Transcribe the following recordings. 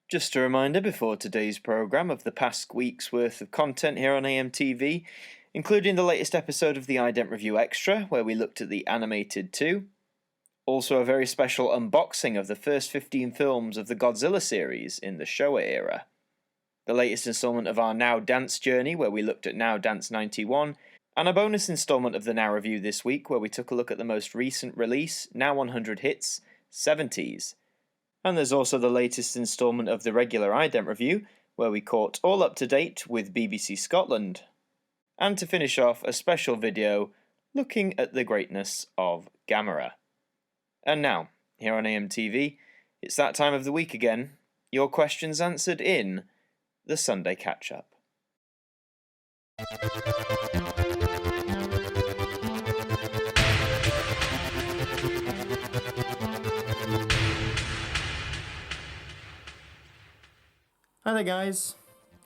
Just a reminder before today's programme of the past week's worth of content here on AMTV, including the latest episode of the Ident Review Extra, where we looked at the animated 2. Also a very special unboxing of the first 15 films of the Godzilla series in the Showa era. The latest instalment of our Now Dance journey, where we looked at Now Dance 91, and a bonus instalment of the Now Review this week, where we took a look at the most recent release, Now 100 Hits, 70s. And there's also the latest instalment of the regular Ident Review, where we caught all up to date with BBC Scotland. And to finish off, a special video looking at the greatness of Gamera. And now, here on AMTV, it's that time of the week again, your questions answered in the Sunday Catch-Up. Hi there guys,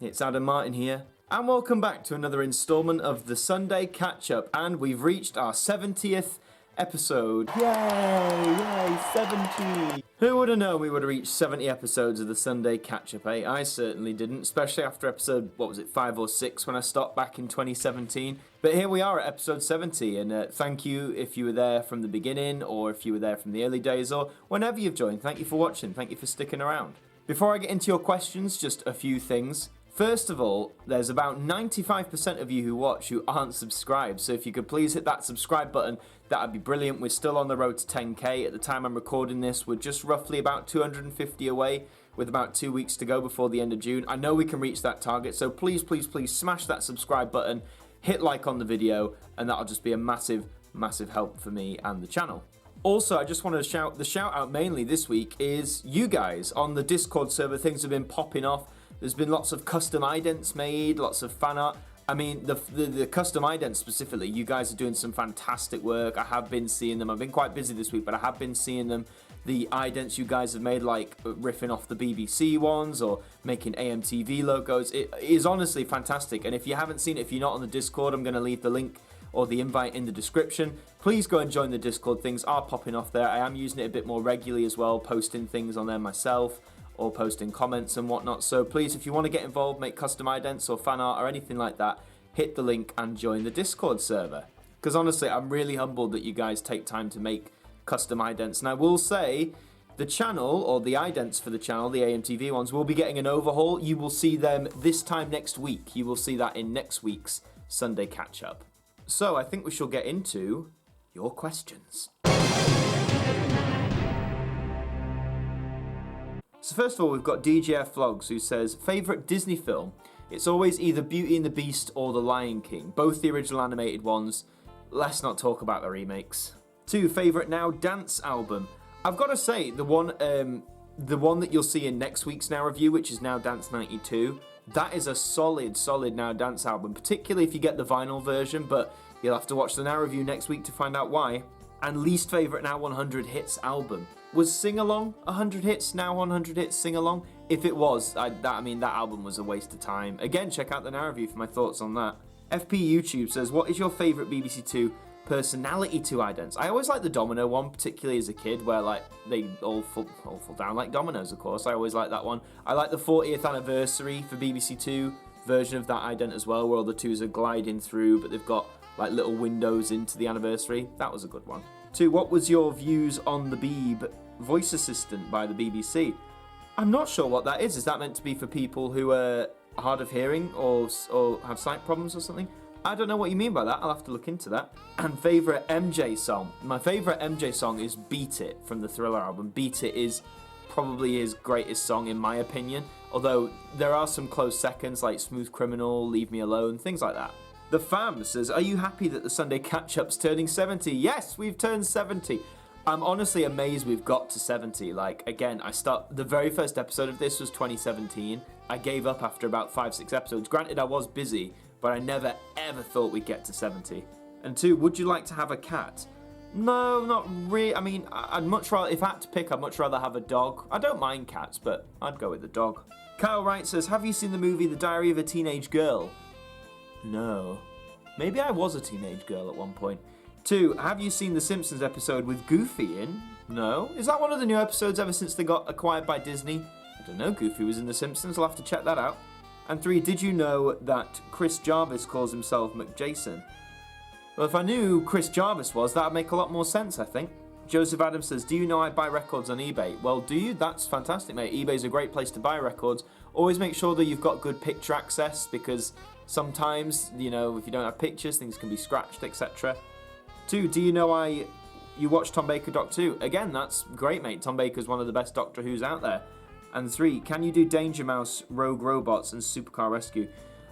it's Martyn here, and welcome back to another instalment of the Sunday Catch-Up, and we've reached our 70th episode. Yay, 70! Who would have known we would have reached 70 episodes of the Sunday Catch-Up, eh? I certainly didn't, especially after episode, 5 or 6 when I stopped back in 2017. But here we are at episode 70, and thank you if you were there from the beginning, or if you were there from the early days, or whenever you've joined. Thank you for watching, thank you for sticking around. Before I get into your questions, just a few things. First of all, there's about 95% of you who watch who aren't subscribed, so if you could please hit that subscribe button, that'd be brilliant. We're still on the road to 10k. At the time I'm recording this, we're just roughly about 250 away, with about 2 weeks to go before the end of June. I know we can reach that target, so please smash that subscribe button, hit like on the video, and that'll just be a massive help for me and the channel. Also, I just wanted to shout, the shout out mainly this week is you guys on the Discord server. Things have been popping off. There's been lots of custom idents made, lots of fan art. I mean, the custom idents specifically, you guys are doing some fantastic work. I have been seeing them. I've been quite busy this week, but I have been seeing them. The idents you guys have made, like riffing off the BBC ones or making AMTV logos, it is honestly fantastic. And if you haven't seen it, if you're not on the Discord, I'm going to leave the link or the invite in the description. Please go and join the Discord. Things are popping off there. I am using it a bit more regularly as well, posting things on there myself or posting comments and whatnot. So please, if you want to get involved, make custom idents or fan art or anything like that, hit the link and join the Discord server. Because honestly, I'm really humbled that you guys take time to make custom idents. And I will say, the channel, or the idents for the channel, the AMTV ones, will be getting an overhaul. You will see them this time next week. You will see that in next week's Sunday Catch-Up. So I think we shall get into your questions. So first of all, we've got DJF Vlogs, who says, favourite Disney film? It's always either Beauty and the Beast or The Lion King, both the original animated ones. Let's not talk about the remakes. 2, favourite Now Dance album? I've got to say, the one that you'll see in next week's Now Review, which is Now Dance 92, that is a solid Now Dance album, particularly if you get the vinyl version, but you'll have to watch the Now Review next week to find out why. And least favourite Now 100 Hits album? Was Sing Along 100 Hits, Now 100 Hits Sing Along? If it was, that album was a waste of time. Again, check out the Now Review for my thoughts on that. FP YouTube says, what is your favourite BBC Two personality 2 idents? I always like the Domino one, particularly as a kid, where like they all fall down like dominoes, of course. I always like that one. I like the 40th anniversary for BBC Two version of that ident as well, where all the twos are gliding through, but they've got like little windows into the anniversary. That was a good one. 2, what was your views on the Beeb voice assistant by the BBC? I'm not sure what that is. Is that meant to be for people who are hard of hearing or have sight problems or something? I don't know what you mean by that. I'll have to look into that. And favourite MJ song? My favourite MJ song is Beat It from the Thriller album. Beat It is probably his greatest song in my opinion, although there are some close seconds like Smooth Criminal, Leave Me Alone, things like that. The Fam says, are you happy that the Sunday Catch-Up's turning 70? Yes, we've turned 70. I'm honestly amazed we've got to 70. Like, again, the very first episode of this was 2017. I gave up after about 5-6 episodes. Granted, I was busy, but I never ever thought we'd get to 70. And 2, would you like to have a cat? No, not really. I mean, I'd much rather, if I had to pick, I'd much rather have a dog. I don't mind cats, but I'd go with the dog. Kyle Wright says, have you seen the movie The Diary of a Teenage Girl? No. Maybe I was a teenage girl at one point. 2, have you seen the Simpsons episode with Goofy in? No. Is that one of the new episodes ever since they got acquired by Disney? I don't know, Goofy was in The Simpsons, I'll have to check that out. And 3, did you know that Chris Jarvis calls himself McJason? Well, if I knew who Chris Jarvis was, that would make a lot more sense, I think. Joseph Adams says, do you know I buy records on eBay? Well, do you? That's fantastic, mate. eBay's a great place to buy records. Always make sure that you've got good picture access, because sometimes, you know, if you don't have pictures, things can be scratched, etc. 2, do you know you watch Tom Baker Doctor Who? Again, that's great, mate. Tom Baker's one of the best Doctor Who's out there. And 3, can you do Danger Mouse, Rogue Robots, and Supercar Rescue?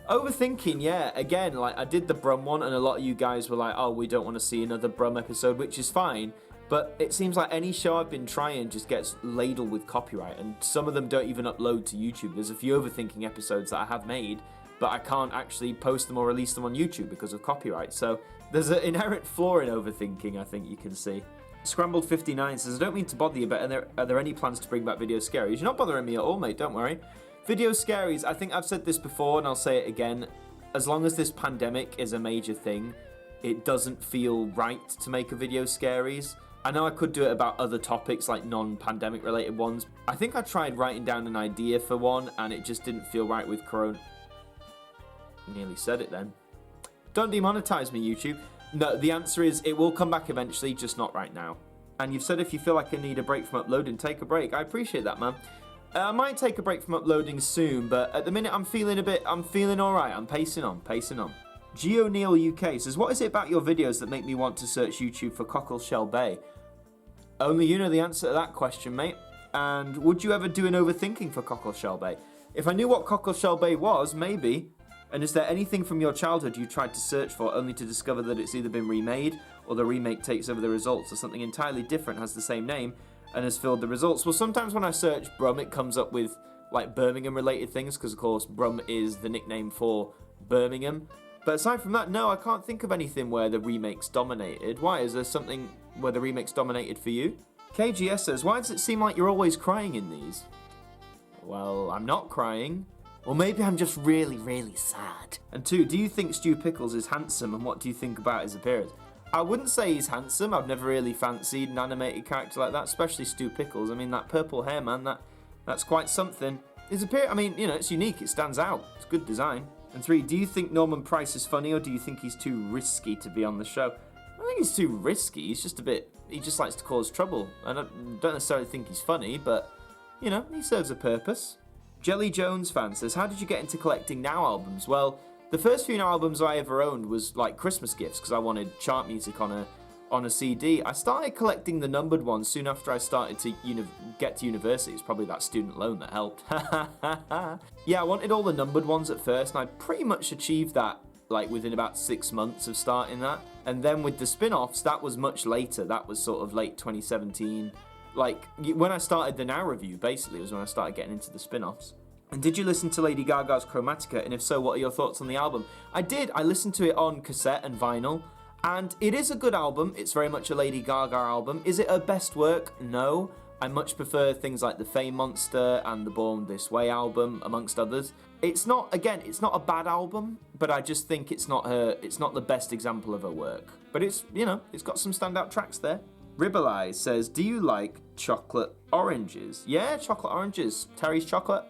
Overthinking, yeah. Again, like, I did the Brum one, and a lot of you guys were like, oh, we don't want to see another Brum episode, which is fine. But it seems like any show I've been trying just gets ladled with copyright, and some of them don't even upload to YouTube. There's a few Overthinking episodes that I have made, but I can't actually post them or release them on YouTube because of copyright. So there's an inherent flaw in Overthinking, I think you can see. Scrambled 59 says, I don't mean to bother you, but are there any plans to bring back Video Scaries? You're not bothering me at all, mate, don't worry. Video Scaries, I think I've said this before and I'll say it again. As long as this pandemic is a major thing, it doesn't feel right to make a Video Scaries. I know I could do it about other topics, like non-pandemic related ones. I think I tried writing down an idea for one, and it just didn't feel right with Corona. Nearly said it then. Don't demonetize me, YouTube. No, the answer is it will come back eventually, just not right now. And you've said if you feel like I need a break from uploading, take a break. I appreciate that, man. I might take a break from uploading soon, but at the minute I'm feeling alright. I'm pacing on. Geo-Neil UK says, what is it about your videos that make me want to search YouTube for Cockleshell Bay? Only you know the answer to that question, mate. And would you ever do an overthinking for Cockleshell Bay? If I knew what Cockleshell Bay was, maybe. And is there anything from your childhood you tried to search for only to discover that it's either been remade, or the remake takes over the results, or something entirely different has the same name and has filled the results? Well, sometimes when I search Brum, it comes up with like Birmingham related things, because of course Brum is the nickname for Birmingham. But aside from that, no, I can't think of anything where the remakes dominated. Why? Is there something where the remakes dominated for you? KGS says, why does it seem like you're always crying in these? Well, I'm not crying. Or maybe I'm just really, really sad. And 2, do you think Stu Pickles is handsome, and what do you think about his appearance? I wouldn't say he's handsome. I've never really fancied an animated character like that, especially Stu Pickles. I mean, that purple hair, man, that's quite something. His appearance, I mean, you know, it's unique. It stands out. It's good design. And 3, do you think Norman Price is funny, or do you think he's too risky to be on the show? I don't think he's too risky. He's just he just likes to cause trouble. I don't necessarily think he's funny, but, you know, he serves a purpose. Jelly Jones fan says, how did you get into collecting Now albums? Well, the first few Now albums I ever owned was like Christmas gifts, because I wanted chart music on a CD. I started collecting the numbered ones soon after I started to get to university. It's probably that student loan that helped. Yeah, I wanted all the numbered ones at first, and I pretty much achieved that like within about 6 months of starting that. And then with the spin-offs, that was much later. That was sort of late 2017. Like, when I started the Now review, basically, was when I started getting into the spin-offs. And did you listen to Lady Gaga's Chromatica? And if so, what are your thoughts on the album? I did. I listened to it on cassette and vinyl. And it is a good album. It's very much a Lady Gaga album. Is it her best work? No. I much prefer things like the Fame Monster and the Born This Way album, amongst others. It's not a bad album, but I just think it's not the best example of her work. But it's got some standout tracks there. Ribbleye says, do you like chocolate oranges? Yeah, chocolate oranges. Terry's chocolate.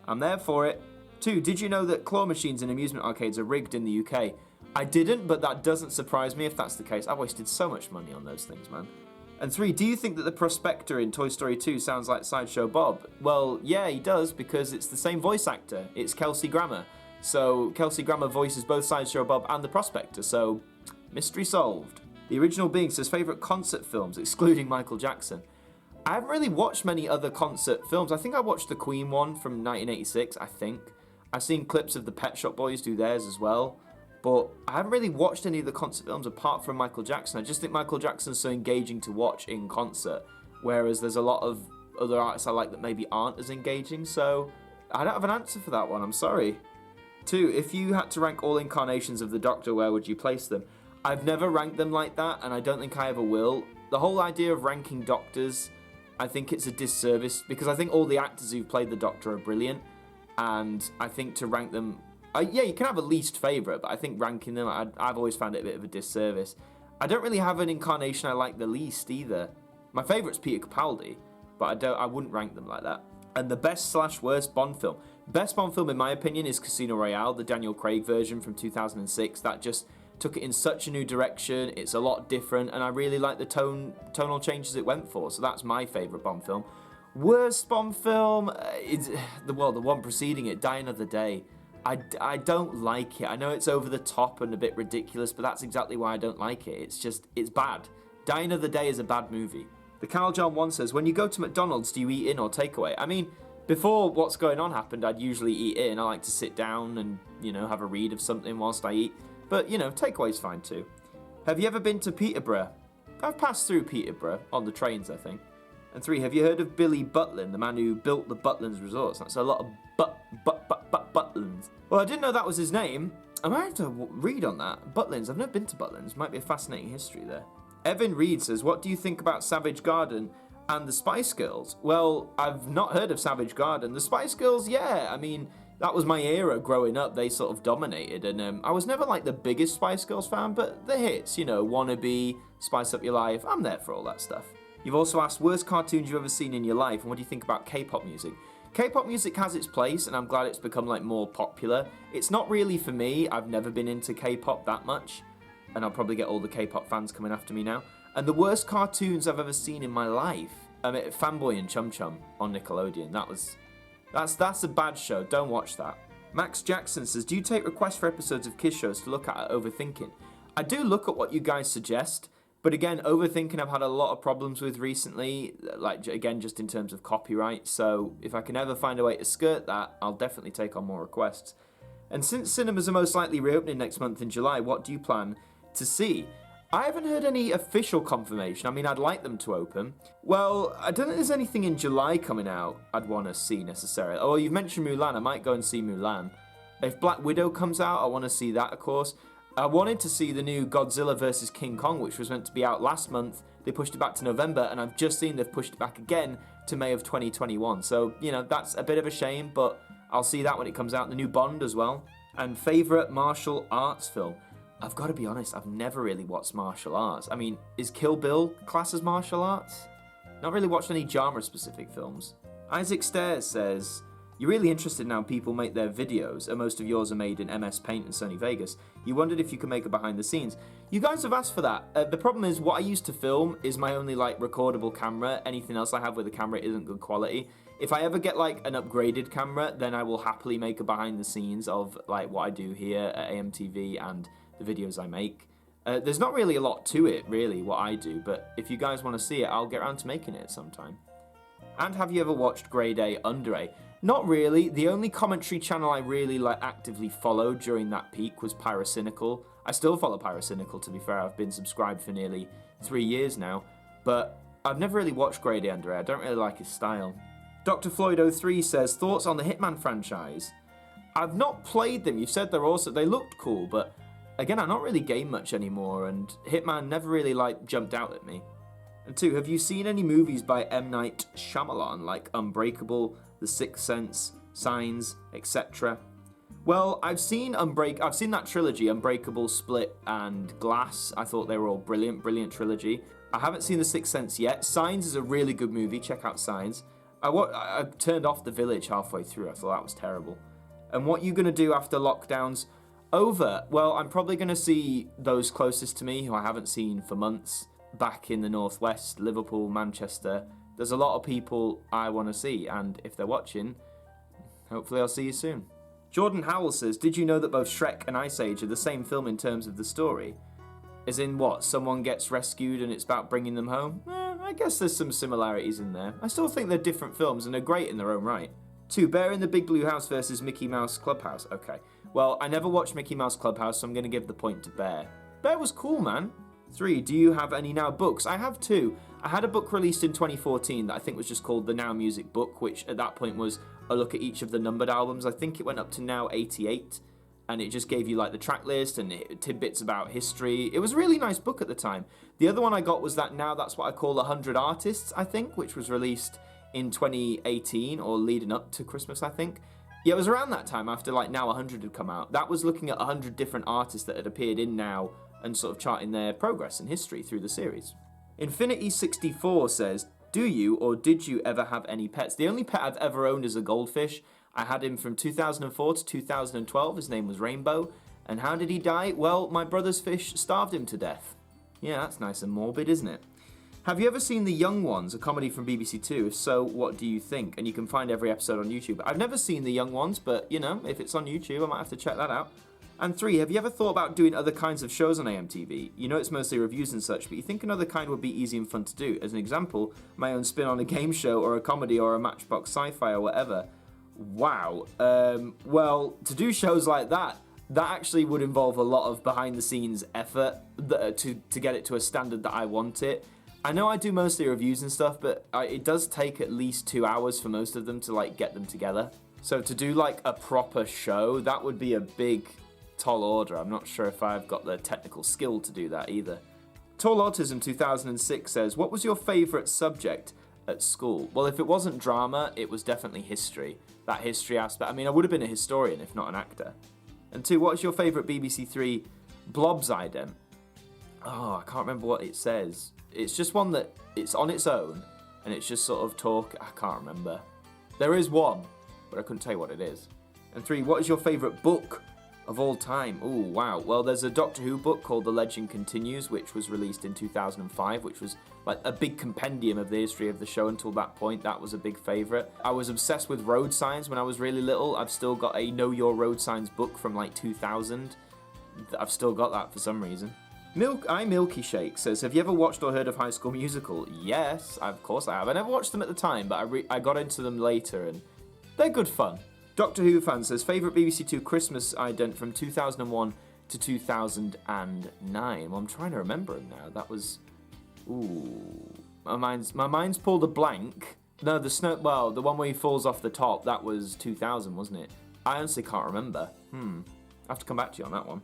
I'm there for it. 2, did you know that claw machines in amusement arcades are rigged in the UK? I didn't, but that doesn't surprise me if that's the case. I've wasted so much money on those things, man. And 3, do you think that the prospector in Toy Story 2 sounds like Sideshow Bob? Well, yeah, he does, because it's the same voice actor. It's Kelsey Grammer. So Kelsey Grammer voices both Sideshow Bob and the prospector, so mystery solved. The Original Being says, favourite concert films, excluding Michael Jackson. I haven't really watched many other concert films. I think I watched the Queen one from 1986, I think. I've seen clips of the Pet Shop Boys do theirs as well. But I haven't really watched any of the concert films apart from Michael Jackson. I just think Michael Jackson's so engaging to watch in concert, whereas there's a lot of other artists I like that maybe aren't as engaging, so I don't have an answer for that one, I'm sorry. 2, if you had to rank all incarnations of the Doctor, where would you place them? I've never ranked them like that, and I don't think I ever will. The whole idea of ranking Doctors, I think it's a disservice, because I think all the actors who've played the Doctor are brilliant, and I think to rank them... yeah, you can have a least favourite, but I think ranking them, I've always found it a bit of a disservice. I don't really have an incarnation I like the least either. My favourite's Peter Capaldi, but I wouldn't rank them like that. And the best/worst Bond film. Best Bond film, in my opinion, is Casino Royale, the Daniel Craig version from 2006. That just took it in such a new direction. It's a lot different, and I really like the tonal changes it went for. So that's my favourite Bond film. Worst Bond film is the one preceding it, Die Another Day. I don't like it. I know it's over the top and a bit ridiculous, but that's exactly why I don't like it. It's bad. Die Another Day is a bad movie. The Carl John 1 says, when you go to McDonald's, do you eat in or takeaway? I mean, before What's Going On happened, I'd usually eat in. I like to sit down and, have a read of something whilst I eat. But, takeaway's fine too. Have you ever been to Peterborough? I've passed through Peterborough on the trains, I think. And 3, have you heard of Billy Butlin, the man who built the Butlins Resorts? That's a lot of Butlins. Well, I didn't know that was his name. I might have to read on that. Butlins, I've never been to Butlins. Might be a fascinating history there. Evan Reed says, what do you think about Savage Garden and the Spice Girls? Well, I've not heard of Savage Garden. The Spice Girls, yeah, I mean, that was my era growing up. They sort of dominated, and I was never like the biggest Spice Girls fan, but the hits, Wannabe, Spice Up Your Life, I'm there for all that stuff. You've also asked, worst cartoons you've ever seen in your life, and what do you think about K-pop music? K-pop music has its place, and I'm glad it's become more popular. It's not really for me. I've never been into K-pop that much. And I'll probably get all the K-pop fans coming after me now. And the worst cartoons I've ever seen in my life, Fanboy and Chum Chum on Nickelodeon. That's a bad show. Don't watch that. Max Jackson says, do you take requests for episodes of kids shows to look at overthinking? I do look at what you guys suggest, but again, overthinking I've had a lot of problems with recently, again, just in terms of copyright. So if I can ever find a way to skirt that, I'll definitely take on more requests. And since cinemas are most likely reopening next month in July, what do you plan to see? I haven't heard any official confirmation. I mean, I'd like them to open. Well, I don't think there's anything in July coming out I'd want to see necessarily. Oh, you've mentioned Mulan. I might go and see Mulan. If Black Widow comes out, I want to see that, of course. I wanted to see the new Godzilla vs. King Kong, which was meant to be out last month. They pushed it back to November, and I've just seen they've pushed it back again to May of 2021. So, that's a bit of a shame, but I'll see that when it comes out. The new Bond as well. And favourite martial arts film? I've got to be honest, I've never really watched martial arts. I mean, is Kill Bill classed as martial arts? Not really watched any genre-specific films. Isaac Stairs says, you're really interested in how people make their videos, and most of yours are made in MS Paint and Sony Vegas. You wondered if you could make a behind the scenes. You guys have asked for that. The problem is, what I used to film is my only, recordable camera. Anything else I have with a camera isn't good quality. If I ever get, an upgraded camera, then I will happily make a behind the scenes of, what I do here at AMTV and the videos I make. There's not really a lot to it, really, what I do, but if you guys want to see it, I'll get around to making it sometime. And have you ever watched Grade A Under A? Not really. The only commentary channel I really actively followed during that peak was Pyrocynical. I still follow Pyrocynical, to be fair. I've been subscribed for nearly 3 years now, but I've never really watched Grade A Under A. I don't really like his style. Dr. Floyd03 says, thoughts on the Hitman franchise? I've not played them. You've said they looked cool, but again, I don't really game much anymore, and Hitman never really jumped out at me. And 2, have you seen any movies by M. Night Shyamalan, like Unbreakable, The Sixth Sense, Signs, etc.? Well, I've seen that trilogy, Unbreakable, Split, and Glass. I thought they were all brilliant trilogy. I haven't seen The Sixth Sense yet. Signs is a really good movie. Check out Signs. I turned off The Village halfway through. I thought that was terrible. And what are you going to do after lockdown's over? Well, I'm probably going to see those closest to me, who I haven't seen for months, back in the Northwest, Liverpool, Manchester. There's a lot of people I want to see, and if they're watching, hopefully I'll see you soon. Jordan Howell says, did you know that both Shrek and Ice Age are the same film in terms of the story? As in what, someone gets rescued and it's about bringing them home? I guess there's some similarities in there. I still think they're different films and they're great in their own right. 2, Bear in the Big Blue House versus Mickey Mouse Clubhouse. Okay, well, I never watched Mickey Mouse Clubhouse, so I'm going to give the point to Bear. Bear was cool, man. 3, do you have any Now books? I have 2. I had a book released in 2014 that I think was just called the Now Music Book, which at that point was a look at each of the numbered albums. I think it went up to Now 88, and it just gave you the track list and tidbits about history. It was a really nice book at the time. The other one I got was that Now That's What I Call 100 Artists, I think, which was released in 2018 or leading up to Christmas, I think. Yeah, it was around that time after Now 100 had come out. That was looking at 100 different artists that had appeared in Now and sort of charting their progress and history through the series. Infinity64 says, Do you or did you ever have any pets? The only pet I've ever owned is a goldfish. I had him from 2004 to 2012. His name was Rainbow. And how did he die? Well, my brother's fish starved him to death. Yeah, that's nice and morbid, isn't it? Have you ever seen The Young Ones, a comedy from BBC Two? If so, what do you think? And you can find every episode on YouTube. I've never seen The Young Ones, but, you know, if it's on YouTube, I might have to check that out. And 3, have you ever thought about doing other kinds of shows on AMTV? You know it's mostly reviews and such, but you think another kind would be easy and fun to do. As an example, my own spin on a game show or a comedy or a Matchbox sci-fi or whatever. Wow. Well, to do shows like that actually would involve a lot of behind-the-scenes effort to get it to a standard that I want it. I know I do mostly reviews and stuff, but it does take at least 2 hours for most of them to, like, get them together. So to do, like, a proper show, that would be a big, tall order. I'm not sure if I've got the technical skill to do that either. Tall Autism 2006 says, what was your favourite subject at school? Well, if it wasn't drama, it was definitely history. That history aspect. I mean, I would have been a historian if not an actor. And 2, what is your favourite BBC Three Blobs ident? Oh, I can't remember what it says. It's just one that it's on its own, and it's just sort of talk. I can't remember. There is one, but I couldn't tell you what it is. And 3, what is your favourite book of all time? Oh, wow. Well, there's a Doctor Who book called The Legend Continues, which was released in 2005, which was like a big compendium of the history of the show until that point. That was a big favourite. I was obsessed with road signs when I was really little. I've still got a Know Your Road Signs book from like 2000. I've still got that for some reason. Milky Shake says, have you ever watched or heard of High School Musical? Yes, of course I have. I never watched them at the time, but I got into them later, and they're good fun. Doctor Who fan says, favourite BBC Two Christmas ident from 2001 to 2009. Well, I'm trying to remember them now. That was... Ooh. My mind's pulled a blank. No, the one where he falls off the top, that was 2000, wasn't it? I honestly can't remember. I have to come back to you on that one.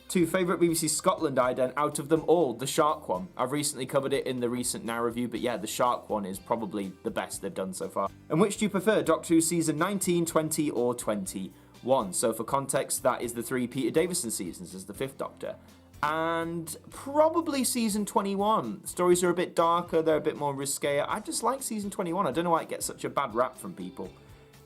2, favourite BBC Scotland ident out of them all, the Shark one. I've recently covered it in the recent Now review, but yeah, the Shark one is probably the best they've done so far. And which do you prefer, Doctor Who season 19, 20 or 21? So for context, that is the 3 Peter Davison seasons as the 5th Doctor. And probably season 21. Stories are a bit darker, they're a bit more risque. I just like season 21. I don't know why it gets such a bad rap from people.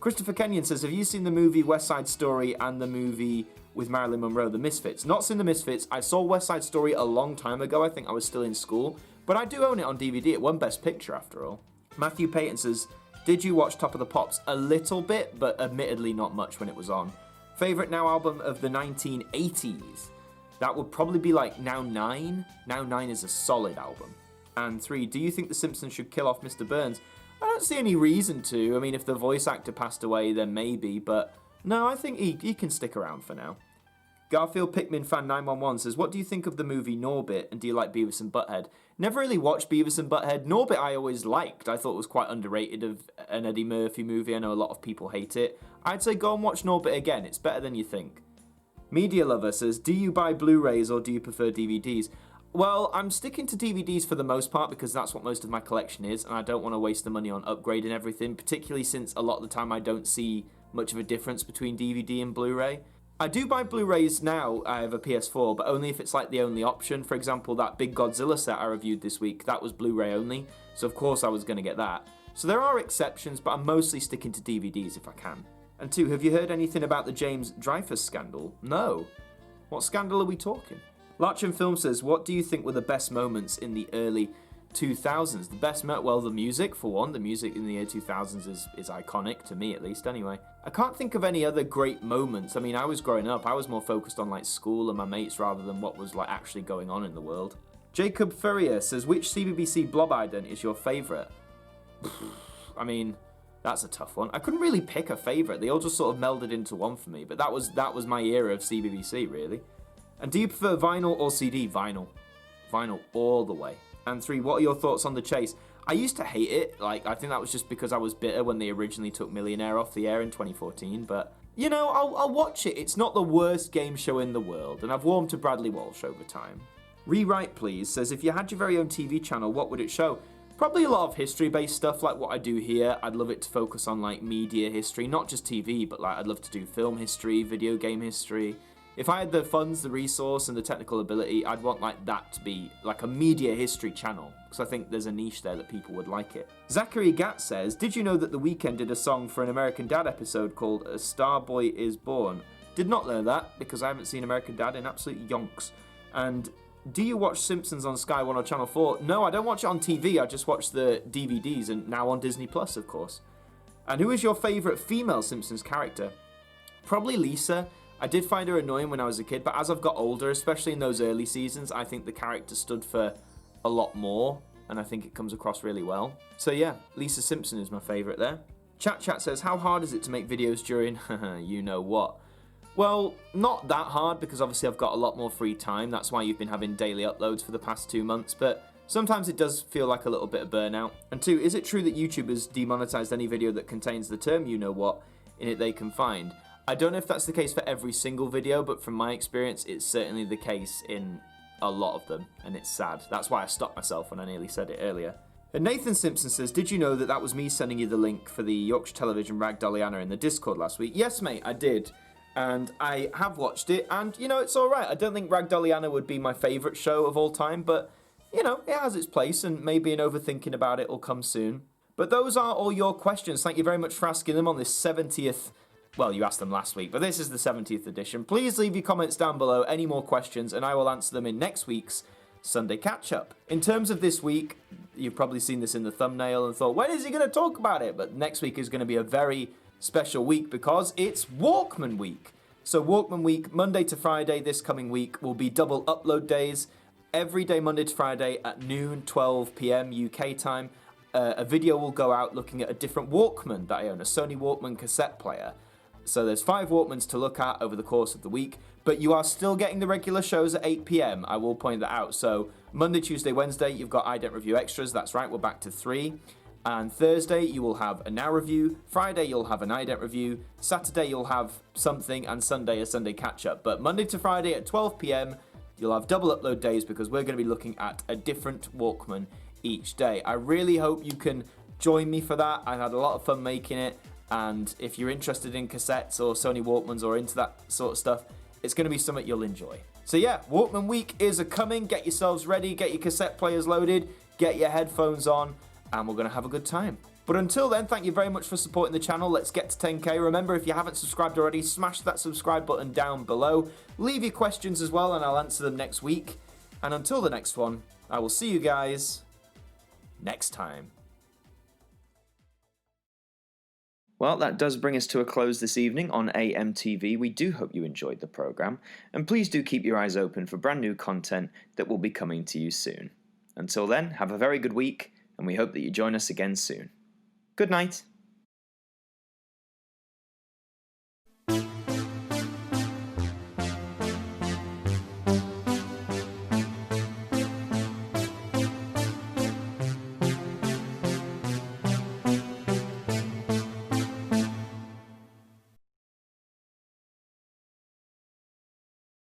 Christopher Kenyon says, have you seen the movie West Side Story and the movie with Marilyn Monroe, The Misfits? Not seen The Misfits. I saw West Side Story a long time ago. I think I was still in school. But I do own it on DVD. It won Best Picture after all. Matthew Payton says, did you watch Top of the Pops? A little bit, but admittedly not much when it was on. Favourite Now album of the 1980s? That would probably be like Now 9. Now 9 is a solid album. And 3, do you think The Simpsons should kill off Mr. Burns? I don't see any reason to. I mean, if the voice actor passed away, then maybe, but no, I think he can stick around for now. Garfield Pikmin Fan 911 says, what do you think of the movie Norbit, and do you like Beavis and Butthead? Never really watched Beavis and Butthead. Norbit I always liked. I thought it was quite underrated of an Eddie Murphy movie. I know a lot of people hate it. I'd say go and watch Norbit again. It's better than you think. Media Lover says, do you buy Blu-rays or do you prefer DVDs? Well, I'm sticking to DVDs for the most part because that's what most of my collection is, and I don't want to waste the money on upgrading everything, particularly since a lot of the time I don't see much of a difference between DVD and Blu-ray. I do buy Blu-rays now. I have a PS4, but only if it's like the only option. For example, that big Godzilla set I reviewed this week, that was Blu-ray only, so of course I was going to get that. So there are exceptions, but I'm mostly sticking to DVDs if I can. And 2, have you heard anything about the James Dreyfus scandal? No. What scandal are we talking? Larchin Film says, what do you think were the best moments in the early 2000s? The best well, the music, for one. The music in the year 2000s is iconic, to me at least, anyway. I can't think of any other great moments. I mean, I was growing up, I was more focused on, like, school and my mates rather than what was, like, actually going on in the world. Jacob Furrier says, which CBBC blob ident is your favourite? I mean, that's a tough one. I couldn't really pick a favourite. They all just sort of melded into one for me, but that was my era of CBBC, really. And do you prefer vinyl or CD? Vinyl. Vinyl all the way. And 3, what are your thoughts on The Chase? I used to hate it. Like, I think that was just because I was bitter when they originally took Millionaire off the air in 2014. But, you know, I'll watch it. It's not the worst game show in the world. And I've warmed to Bradley Walsh over time. Rewrite Please says, if you had your very own TV channel, what would it show? Probably a lot of history-based stuff like what I do here. I'd love it to focus on, like, media history. Not just TV, but, like, I'd love to do film history, video game history. If I had the funds, the resource, and the technical ability, I'd want like that to be like a media history channel, because I think there's a niche there that people would like it. Zachary Gatt says, did you know that The Weeknd did a song for an American Dad episode called A Star Boy Is Born? Did not know that, because I haven't seen American Dad in absolute yonks. And do you watch Simpsons on Sky 1 or Channel 4? No, I don't watch it on TV, I just watch the DVDs, and now on Disney Plus, of course. And who is your favourite female Simpsons character? Probably Lisa. I did find her annoying when I was a kid, but as I've got older, especially in those early seasons, I think the character stood for a lot more, and I think it comes across really well. So yeah, Lisa Simpson is my favourite there. Chat says, how hard is it to make videos during you know what? Well, not that hard, because obviously I've got a lot more free time. That's why you've been having daily uploads for the past 2 months, but sometimes it does feel like a little bit of burnout. And 2, is it true that YouTube has demonetized any video that contains the term you know what in it they can find? I don't know if that's the case for every single video, but from my experience, it's certainly the case in a lot of them, and it's sad. That's why I stopped myself when I nearly said it earlier. And Nathan Simpson says, did you know that that was me sending you the link for the Yorkshire Television Ragdolliana in the Discord last week? Yes, mate, I did. And I have watched it, and, you know, it's alright. I don't think Ragdolliana would be my favourite show of all time, but, you know, it has its place, and maybe an overthinking about it will come soon. But those are all your questions. Thank you very much for asking them on this 70th... Well, you asked them last week, but this is the 70th edition. Please leave your comments down below, any more questions, and I will answer them in next week's Sunday Catch-Up. In terms of this week, you've probably seen this in the thumbnail and thought, when is he going to talk about it? But next week is going to be a very special week because it's Walkman week. So Walkman week, Monday to Friday this coming week, will be double upload days. Every day, Monday to Friday at noon, 12 p.m. UK time, a video will go out looking at a different Walkman that I own, a Sony Walkman cassette player. So there's 5 Walkmans to look at over the course of the week, but you are still getting the regular shows at 8 p.m. I will point that out. So Monday, Tuesday, Wednesday, you've got ident review extras. That's right, we're back to 3. And Thursday, you will have a Now review. Friday, you'll have an ident review. Saturday, you'll have something, and Sunday, a Sunday catch-up. But Monday to Friday at 12 p.m., you'll have double upload days because we're going to be looking at a different Walkman each day. I really hope you can join me for that. I've had a lot of fun making it. And if you're interested in cassettes or Sony Walkmans or into that sort of stuff, it's going to be something you'll enjoy. So yeah, Walkman week is a-coming. Get yourselves ready, get your cassette players loaded, get your headphones on, and we're going to have a good time. But until then, thank you very much for supporting the channel. Let's get to 10k. Remember, if you haven't subscribed already, smash that subscribe button down below. Leave your questions as well, and I'll answer them next week. And until the next one, I will see you guys next time. Well, that does bring us to a close this evening on AMTV. We do hope you enjoyed the programme, and please do keep your eyes open for brand new content that will be coming to you soon. Until then, have a very good week, and we hope that you join us again soon. Good night.